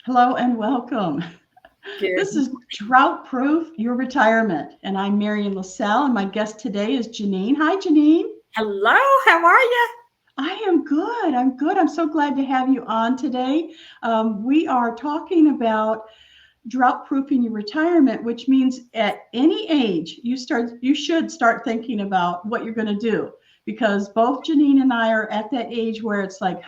Hello and welcome. Good. This is Drought Proof Your Retirement, and I'm Marian LaSalle, and my guest today is Jeannine. Hi, Jeannine. Hello, how are you? I am good. I'm good. I'm so glad to have you on today. We are talking about drought proofing your retirement, which means at any age you should start thinking about what you're going to do, because both Jeannine and I are at that age where it's like,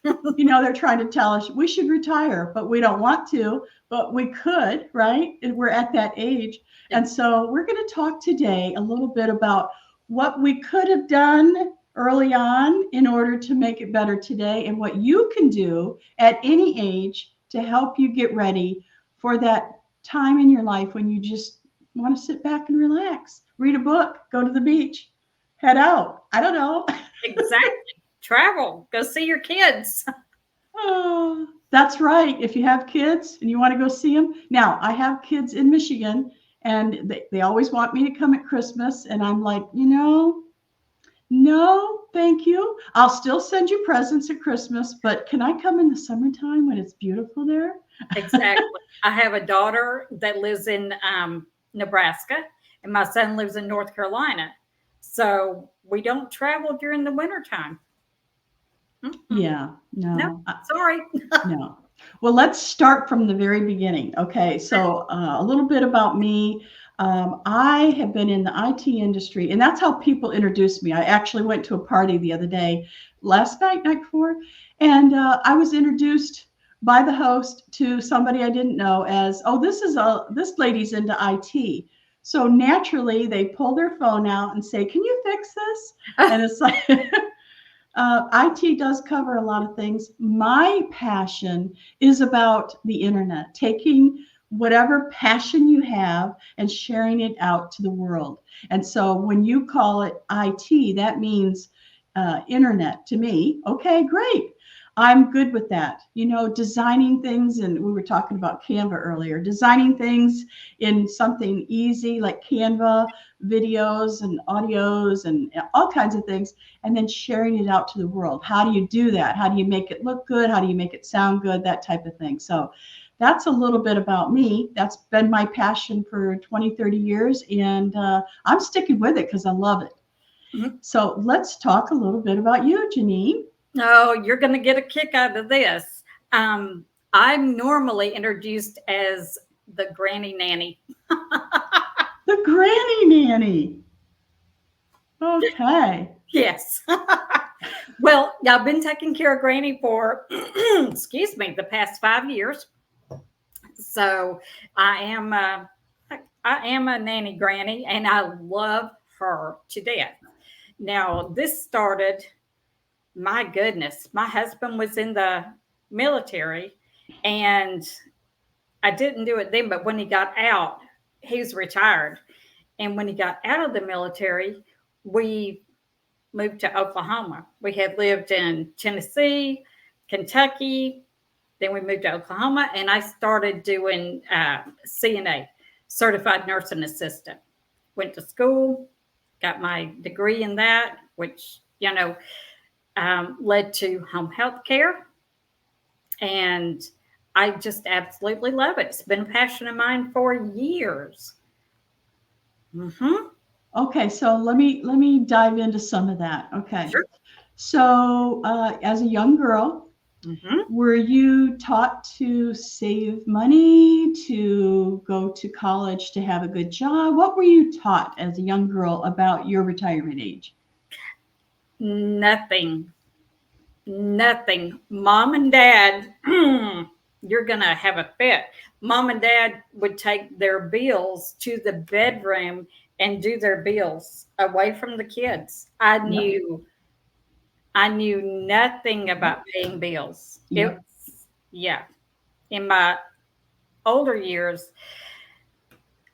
they're trying to tell us we should retire, but we don't want to, but we could, right? And we're at that age. And so we're going to talk today a little bit about what we could have done early on in order to make it better today, and what you can do at any age to help you get ready for that time in your life when you just want to sit back and relax, read a book, go to the beach, head out. I don't know. Exactly. Travel, go see your kids. Oh, that's right. If you have kids and you want to go see them. Now, I have kids in Michigan, and they always want me to come at Christmas. And I'm like, no, thank you. I'll still send you presents at Christmas, but can I come in the summertime when it's beautiful there? Exactly. I have a daughter that lives in Nebraska, and my son lives in North Carolina. So we don't travel during the wintertime. Yeah, No, sorry. no. Well, let's start from the very beginning. Okay, so a little bit about me. I have been in the IT industry, and that's how people introduced me. I actually went to a party the other day, last night before, and I was introduced by the host to somebody I didn't know as, oh, this lady's into IT. So naturally, they pull their phone out and say, "Can you fix this?" And it's like, IT does cover a lot of things. My passion is about the internet, taking whatever passion you have and sharing it out to the world. And so when you call it IT, that means internet to me. Okay, great. I'm good with that. Designing things, and we were talking about Canva earlier, designing things in something easy like Canva, videos and audios and all kinds of things, and then sharing it out to the world. How do you do that? How do you make it look good? How do you make it sound good? That type of thing. So that's a little bit about me. That's been my passion for 20, 30 years, and I'm sticking with it because I love it. Mm-hmm. So let's talk a little bit about you, Jeannine. Oh, you're going to get a kick out of this. I'm normally introduced as the granny nanny. The granny nanny. Okay. Yes. Well, I've been taking care of Granny for, excuse me, the past 5 years. So I am a nanny granny, and I love her to death. Now, this started, my goodness, my husband was in the military, and I didn't do it then, but when he got out, he was retired. And when he got out of the military, we moved to Oklahoma. We had lived in Tennessee, Kentucky, then we moved to Oklahoma, and I started doing CNA, Certified Nursing Assistant. Went to school, got my degree in that, which, led to home health care. And I just absolutely love it. It's been a passion of mine for years. Mm-hmm. Okay, so let me dive into some of that. Okay. Sure. So as a young girl, Mm-hmm. were you taught to save money, to go to college, to have a good job? What were you taught as a young girl about your retirement age? Nothing. Mom and dad, you're going to have a fit. Mom and dad would take their bills to the bedroom and do their bills away from the kids. I knew nothing about paying bills. Yep. Yeah. In my older years,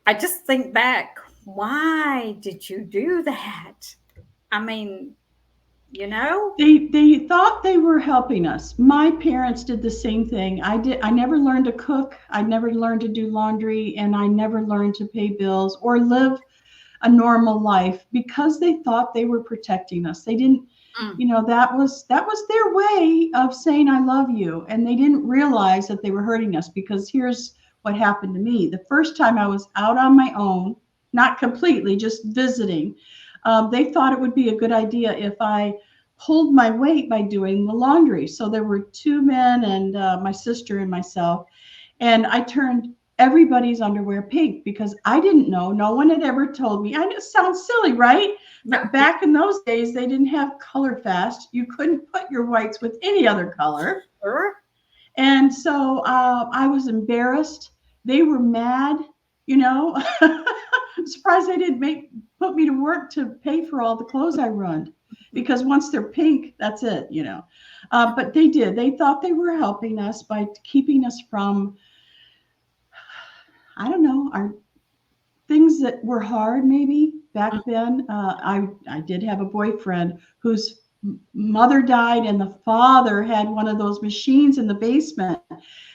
I just think back, why did you do that? I mean, They thought they were helping us. My parents did the same thing. I never learned to cook. I never learned to do laundry, and I never learned to pay bills or live a normal life because they thought they were protecting us. They didn't that was their way of saying I love you, and they didn't realize that they were hurting us. Because here's what happened to me. The first time I was out on my own, not completely, just visiting, they thought it would be a good idea if I pulled my weight by doing the laundry. So there were two men and my sister and myself, and I turned everybody's underwear pink because I didn't know. No one had ever told me. I know it sounds silly, right? But back in those days, they didn't have Color Fast. You couldn't put your whites with any other color. Sure. And so I was embarrassed. They were mad, I'm surprised they didn't put me to work to pay for all the clothes I run, because once they're pink, that's it, But they did. They thought they were helping us by keeping us from, I don't know, our things that were hard maybe back then. I did have a boyfriend whose mother died, and the father had one of those machines in the basement.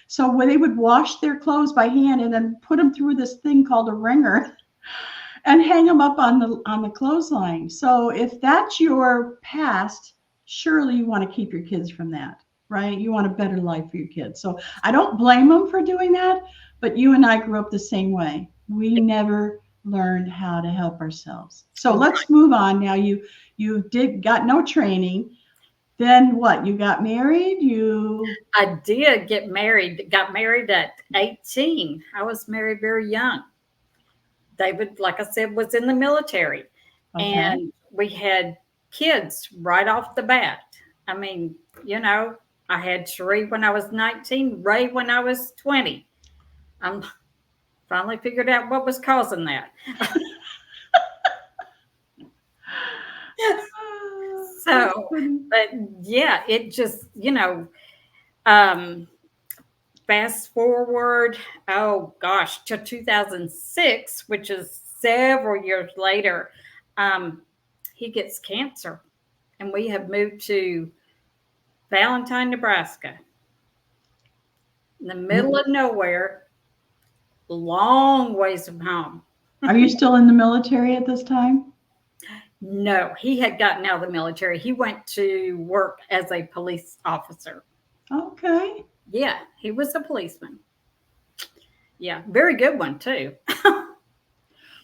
So when they would wash their clothes by hand and then put them through this thing called a wringer and hang them up on the clothesline. So if that's your past, surely you want to keep your kids from that, right? You want a better life for your kids. So I don't blame them for doing that, but you and I grew up the same way. We never learned how to help ourselves. So let's move on now. You got no training. Then what? You got married? I did get married. Got married at 18. I was married very young. David, like I said, was in the military. Okay. And we had kids right off the bat. I mean, I had Cherie when I was 19, Ray when I was 20. I finally figured out what was causing that. So, but yeah, it just, fast forward, to 2006, which is several years later, he gets cancer, and we have moved to Valentine, Nebraska, in the middle of nowhere, long ways from home. Are you still in the military at this time? No, he had gotten out of the military. He went to work as a police officer. Okay. Yeah, he was a policeman. Yeah, very good one too.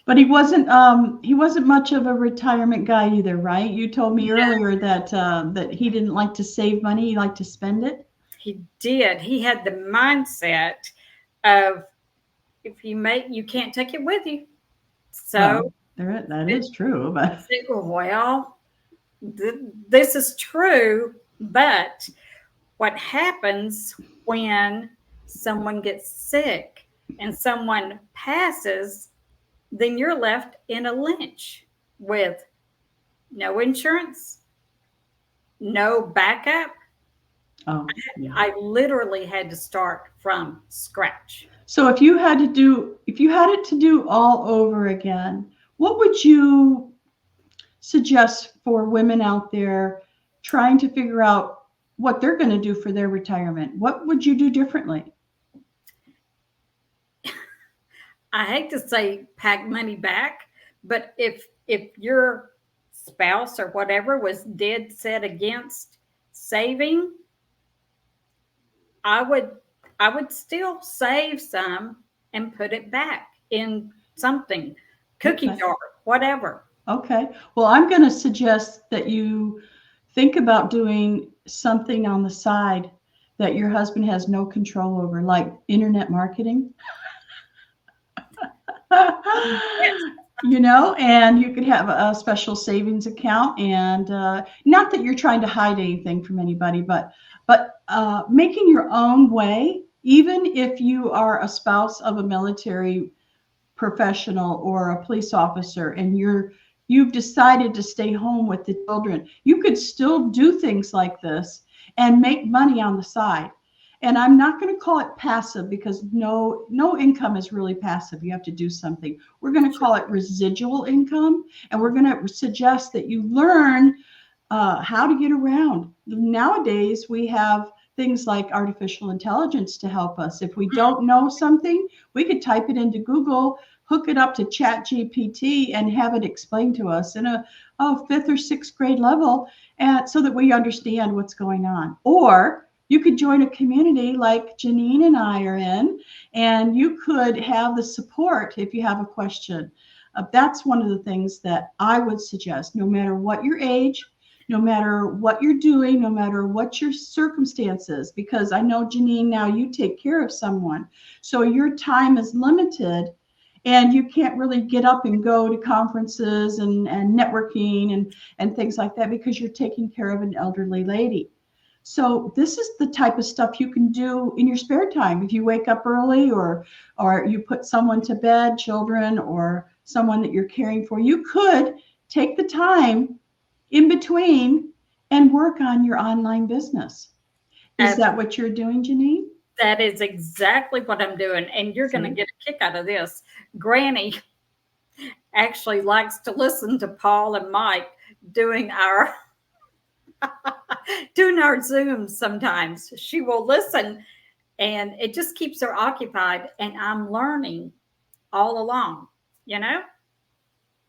But he wasn't much of a retirement guy either, right? You told me earlier that he didn't like to save money, he liked to spend it. He did. He had the mindset of, if you can't take it with you. So that is true. But this is true. But what happens when someone gets sick and someone passes, then you're left in a lynch with no insurance, no backup. Oh, yeah. I literally had to start from scratch. So if you had it to do all over again, what would you suggest for women out there trying to figure out what they're going to do for their retirement? What would you do differently? I hate to say pack money back, but if your spouse or whatever was dead set against saving, I would still save some and put it back in something, cookie jar, whatever. Okay. Well, I'm going to suggest that you think about doing something on the side that your husband has no control over, like internet marketing. And you could have a special savings account, and not that you're trying to hide anything from anybody, but making your own way, even if you are a spouse of a military professional or a police officer and you've decided to stay home with the children, you could still do things like this and make money on the side. And I'm not going to call it passive, because no income is really passive. You have to do something. We're going to call it residual income, and we're going to suggest that you learn how to get around. Nowadays, we have things like artificial intelligence to help us. If we don't know something, we could type it into Google, hook it up to ChatGPT, and have it explained to us in a fifth or sixth grade level, and so that we understand what's going on. Or you could join a community like Jeannine and I are in, and you could have the support if you have a question. That's one of the things that I would suggest, no matter what your age, no matter what you're doing, no matter what your circumstances, because I know, Jeannine, now you take care of someone. So your time is limited and you can't really get up and go to conferences and networking and things like that because you're taking care of an elderly lady. So this is the type of stuff you can do in your spare time. If you wake up early or you put someone to bed, children, or someone that you're caring for, you could take the time in between and work on your online business. Is that what you're doing, Jeannine? That is exactly what I'm doing. And you're going to get a kick out of this. Granny actually likes to listen to Paul and Mike doing our Zooms sometimes. She will listen and it just keeps her occupied. And I'm learning all along, you know?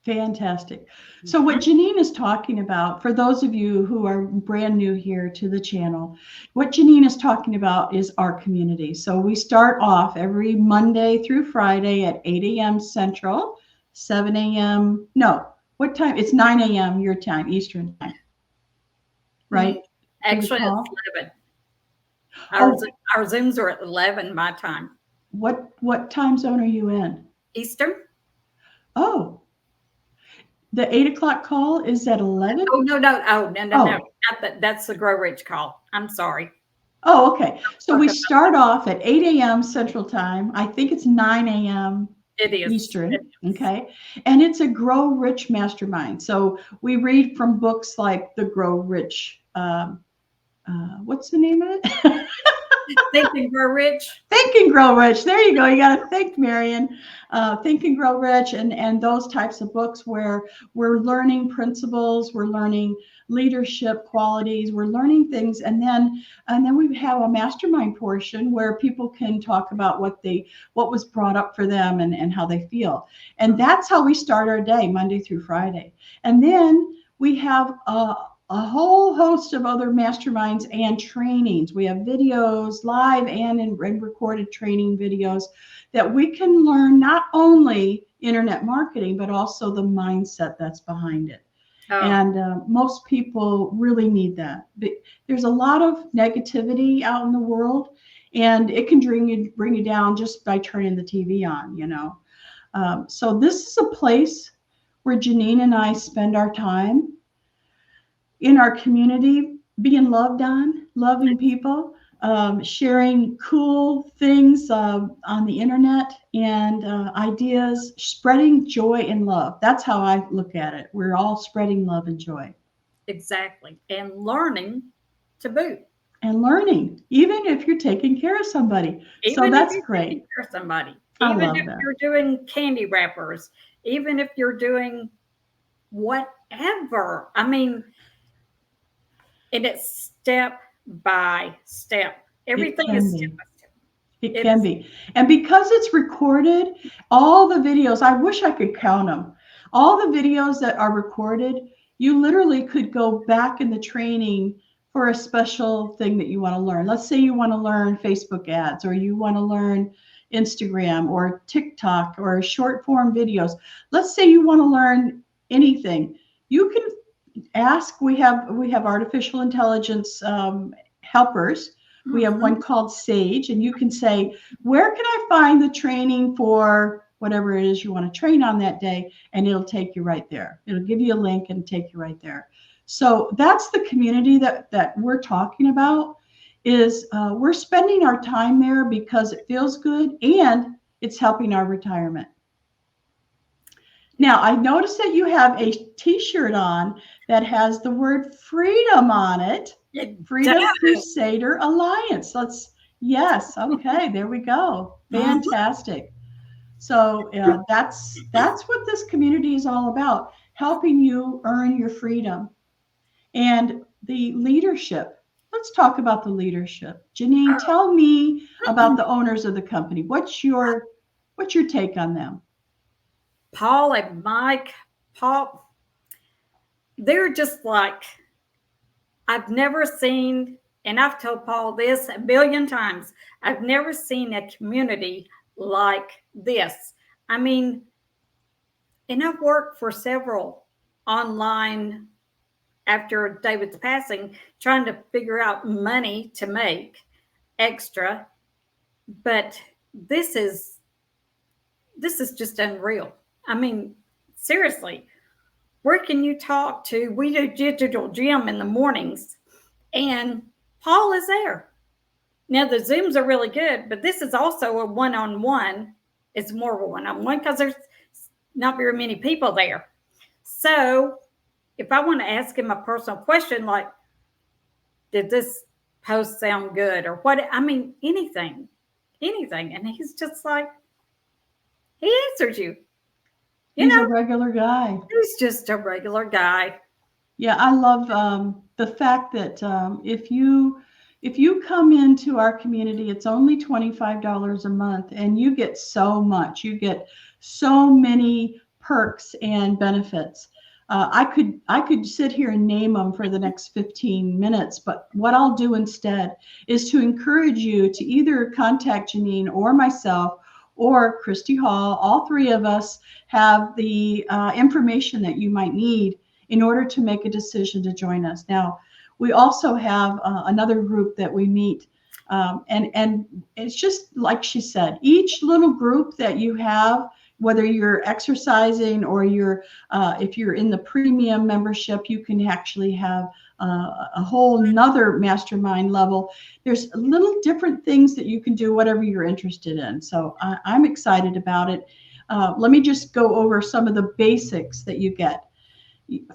Fantastic. So what Jeannine is talking about, for those of you who are brand new here to the channel, what Jeannine is talking about is our community. So we start off every Monday through Friday at 8 a.m. Central, 7 a.m. No, what time? It's 9 a.m. your time, Eastern time. Right? Actually, it's 11. Our Zooms are at 11 my time. What time zone are you in? Eastern. Oh. The 8 o'clock call is at 11? Oh, no. No. That's the Grow Rich call. I'm sorry. Oh, okay. So we start off at 8 a.m. Central Time. I think it's 9 a.m. Eastern. Okay. And it's a Grow Rich mastermind. So we read from books like the Grow Rich. What's the name of it? Think and Grow Rich. Think and Grow Rich. There you go. You got to think, Marian. Think and Grow Rich and those types of books where we're learning principles, we're learning leadership qualities, we're learning things, and then we have a mastermind portion where people can talk about what was brought up for them and how they feel. And that's how we start our day, Monday through Friday. And then we have a whole host of other masterminds and trainings. We have videos, live and in recorded training videos that we can learn not only internet marketing, but also the mindset that's behind it. Oh. And most people really need that. There's a lot of negativity out in the world, and it can bring you down just by turning the TV on, you know. So this is a place where Jeannine and I spend our time in our community, being loved on, loving people, sharing cool things on the internet and ideas, spreading joy and love. That's how I look at it. We're all spreading love and joy. Exactly. And learning to boot. And learning, even if you're taking care of somebody. So that's great. Taking care of somebody. Even if you're doing candy wrappers, even if you're doing whatever. I mean, and it's step by step. Everything is step by step. It can be. And because it's recorded, all the videos, I wish I could count them. All the videos that are recorded, you literally could go back in the training for a special thing that you want to learn. Let's say you want to learn Facebook ads, or you want to learn Instagram or TikTok or short form videos. Let's say you want to learn anything. You can ask. We have artificial intelligence helpers. We have one called Sage, and you can say, where can I find the training for whatever it is you want to train on that day? And it'll take you right there. It'll give you a link and take you right there. So that's the community that we're talking about, is we're spending our time there because it feels good and it's helping our retirement. Now, I noticed that you have a t-shirt on that has the word freedom on it. Freedom Crusader Alliance. Yes. Okay. There we go. Fantastic. So that's what this community is all about, helping you earn your freedom and the leadership let's talk about the leadership. Jeannine, tell me about the owners of the company. What's your take on them? Paul and Mike, Paul, they're just like, I've never seen, and I've told Paul this a billion times, I've never seen a community like this. I mean, and I've worked for several online after David's passing, trying to figure out money to make extra. But this is just unreal. I mean, seriously, where can you talk to? We do digital gym in the mornings, and Paul is there. Now the Zooms are really good, but this is also a one-on-one. It's more of a one-on-one because there's not very many people there. So if I want to ask him a personal question like, did this post sound good, or what? I mean, anything. And he's just like, he answers you. He's a regular guy. He's just a regular guy. Yeah, I love the fact that if you come into our community, it's only $25 a month, and you get so much. You get so many perks and benefits. I could sit here and name them for the next 15 minutes, but what I'll do instead is to encourage you to either contact Jeannine or myself or Kristi Hall. All three of us have the information that you might need in order to make a decision to join us. Now, we also have another group that we meet, and it's just like she said, each little group that you have, whether you're exercising or if you're in the premium membership, you can actually have a whole nother mastermind level. There's little different things that you can do, whatever you're interested in. So I'm excited about it. Let me just go over some of the basics that you get.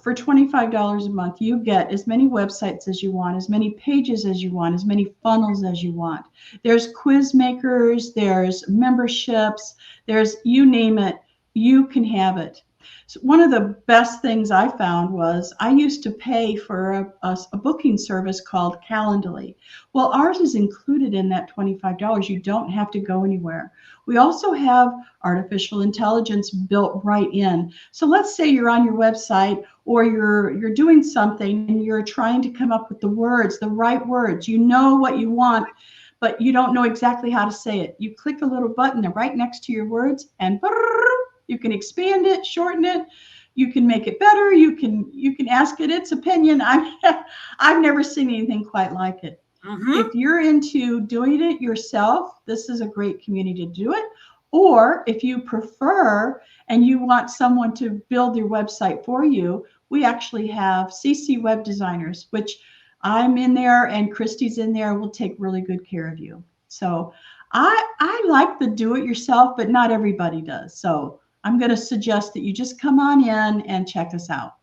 For $25 a month, you get as many websites as you want, as many pages as you want, as many funnels as you want. There's quiz makers, there's memberships, there's, you name it, you can have it. So one of the best things I found was I used to pay for a booking service called Calendly. Well, ours is included in that $25. You don't have to go anywhere. We also have artificial intelligence built right in. So let's say you're on your website or you're doing something and you're trying to come up with the words, the right words. You know what you want, but you don't know exactly how to say it. You click a little button right next to your words, and you can expand it, shorten it. You can make it better. You can ask it its opinion. I've never seen anything quite like it. If you're into doing it yourself, this is a great community to do it. Or if you prefer and you want someone to build your website for you, we actually have CC web designers, which I'm in there and Kristi's in there. We'll take really good care of you. So I like the do it yourself, but not everybody does. So I'm going to suggest that you just come on in and check us out.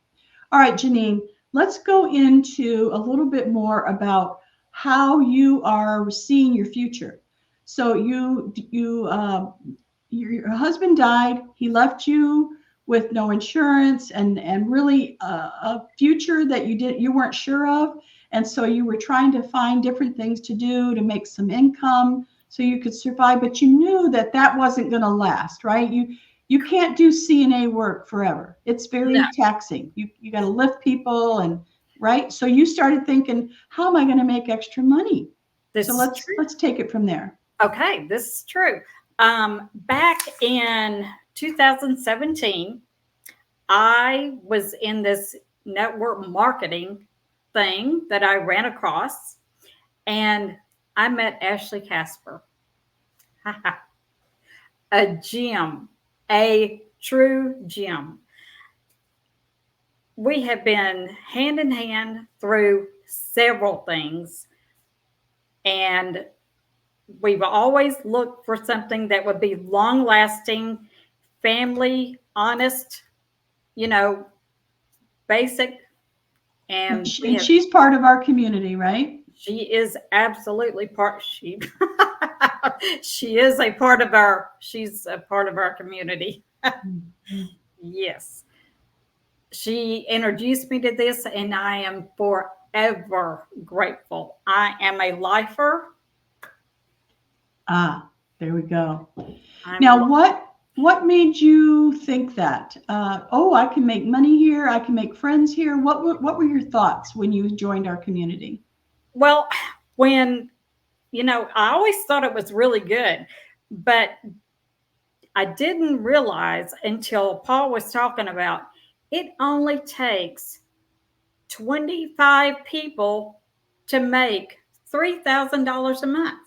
All right, Jeannine, let's go into a little bit more about how you are seeing your future. So your husband died. He left you with no insurance and really a future that you weren't sure of. And so you were trying to find different things to do to make some income so you could survive, but you knew that wasn't going to last, right? You can't do CNA work forever. It's very taxing. You got to lift people and right. So you started thinking, how am I going to make extra money? So let's take it from there. Okay, this is true. Back in 2017, I was in this network marketing thing that I ran across, and I met Ashley Casper. A gem, a true gem. We have been hand in hand through several things, and we've always looked for something that would be long lasting, family, honest, basic. And she's part of our community, right? She is absolutely she is a part of our community. Yes. She introduced me to this, and I am forever grateful. I am a lifer. There we go. I'm Now, what made you think that? I can make money here. I can make friends here. What were your thoughts when you joined our community? Well, when, I always thought it was really good, but I didn't realize until Paul was talking about it only takes 25 people to make $3,000 a month.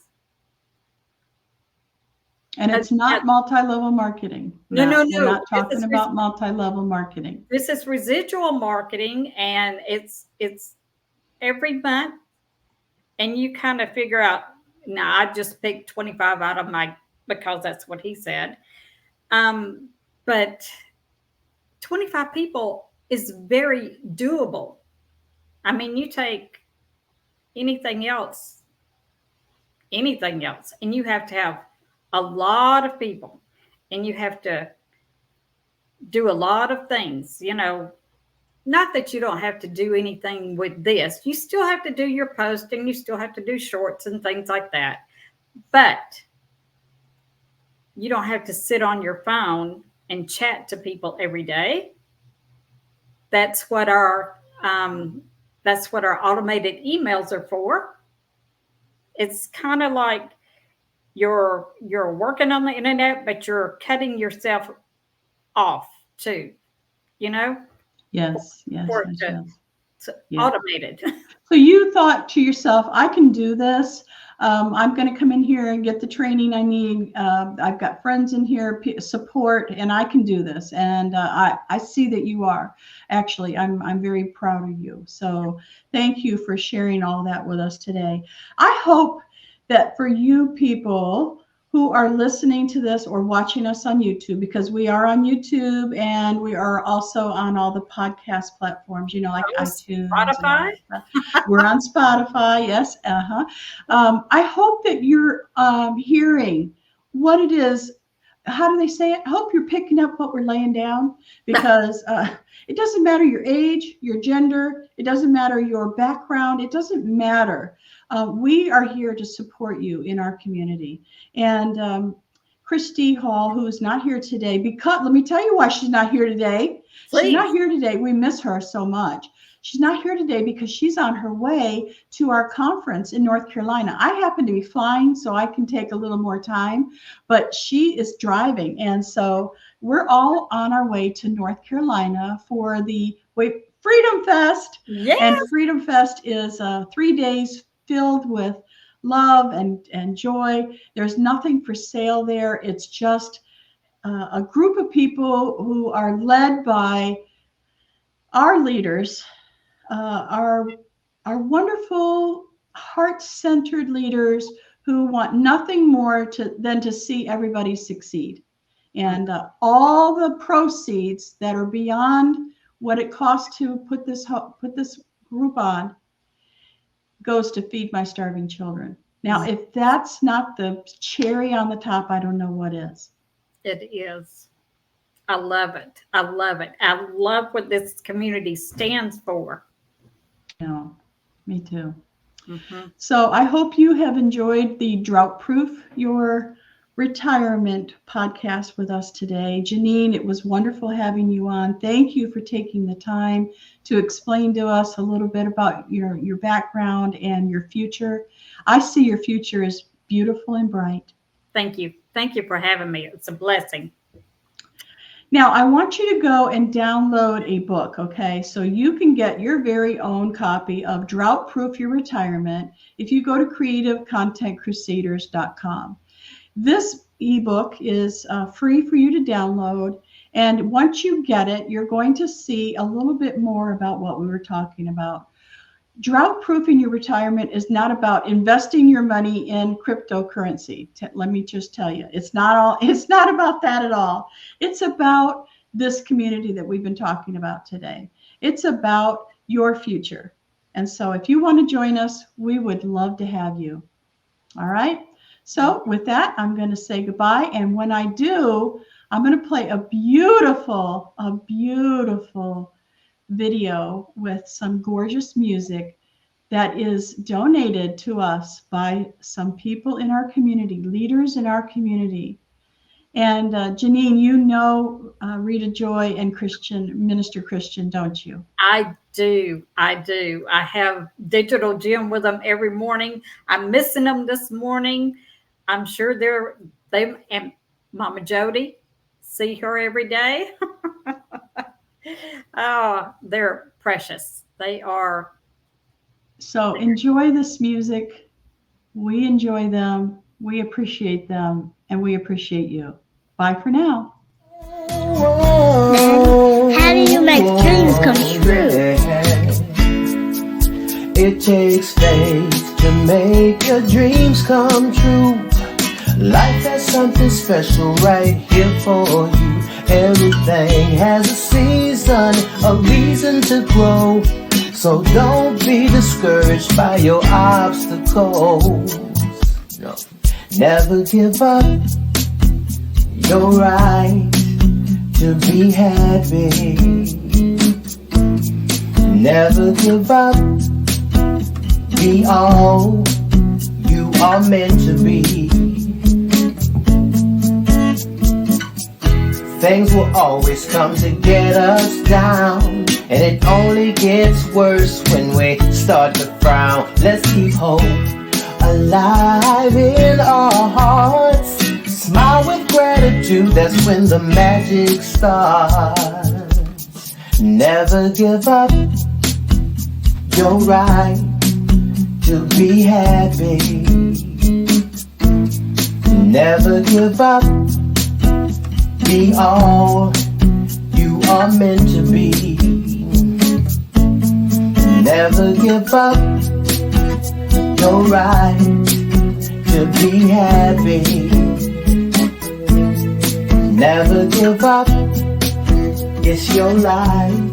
And it's not multi-level marketing. No. We're not talking about multi-level marketing. This is residual marketing, and it's every month, and you kind of figure out. Now, I just picked 25 out of because that's what he said. But 25 people is very doable. I mean, you take anything else, and you have to have a lot of people, and you have to do a lot of things, not that you don't have to do anything with this. You still have to do your posting. You still have to do shorts and things like that. But you don't have to sit on your phone and chat to people every day. That's what our automated emails are for. It's kind of like you're working on the internet, but you're cutting yourself off too, Yes. Automated. So you thought to yourself, I can do this. I'm going to come in here and get the training I need. I've got friends in here, support, and I can do this. And I see that you are. Actually, I'm very proud of you. So thank you for sharing all that with us today. I hope that for you people who are listening to this or watching us on YouTube, because we are on YouTube and we are also on all the podcast platforms, like iTunes. Spotify. We're on Spotify. Yes. I hope that you're hearing what it is. How do they say it? I hope you're picking up what we're laying down, because it doesn't matter your age, your gender. It doesn't matter your background. It doesn't matter. We are here to support you in our community. And Kristi Hall, who is not here today, because let me tell you why she's not here today. Please. She's not here today. We miss her so much. She's not here today because she's on her way to our conference in North Carolina. I happen to be flying, so I can take a little more time, but she is driving. And so we're all on our way to North Carolina for the Freedom Fest. Yes. And Freedom Fest is 3 days filled with love and joy. There's nothing for sale there. It's just a group of people who are led by our leaders, our wonderful heart-centered leaders who want nothing more than to see everybody succeed. And all the proceeds that are beyond what it costs to put this group on goes to feed my starving children. Now, if that's not the cherry on the top, I don't know what is. It is. I love it. I love what this community stands for. No, me too. Mm-hmm. So I hope you have enjoyed the Drought Proof Your Retirement podcast with us today. Jeannine, it was wonderful having you on. Thank you for taking the time to explain to us a little bit about your background and your future. I see your future as beautiful and bright. Thank you. Thank you for having me. It's a blessing. Now, I want you to go and download a book, okay? So you can get your very own copy of Drought Proof Your Retirement if you go to creativecontentcrusaders.com. This ebook is free for you to download. And once you get it, you're going to see a little bit more about what we were talking about. Drought proofing your retirement is not about investing your money in cryptocurrency. Let me just tell you, it's not about that at all. It's about this community that we've been talking about today. It's about your future. And so if you want to join us, we would love to have you. All right. So with that, I'm going to say goodbye. And when I do, I'm going to play a beautiful video with some gorgeous music that is donated to us by some people in our community, leaders in our community. And Jeannine, you know Rita Joy and Minister Christian, don't you? I do. I have digital gym with them every morning. I'm missing them this morning. I'm sure they and Mama Jody, see her every day. Oh, they're precious. They are. So enjoy this music. We enjoy them. We appreciate them, and we appreciate you. Bye for now. How do you make dreams come true? It takes faith to make your dreams come true. Life has something special right here for you. Everything has a season, a reason to grow. So don't be discouraged by your obstacles. No. Never give up your right to be happy. Never give up. Be all you are meant to be. Things will always come to get us down, and it only gets worse when we start to frown. Let's keep hope alive in our hearts. Smile with gratitude, that's when the magic starts. Never give up your right to be happy. Never give up. Be all you are meant to be. Never give up your right to be happy. Never give up, it's your life.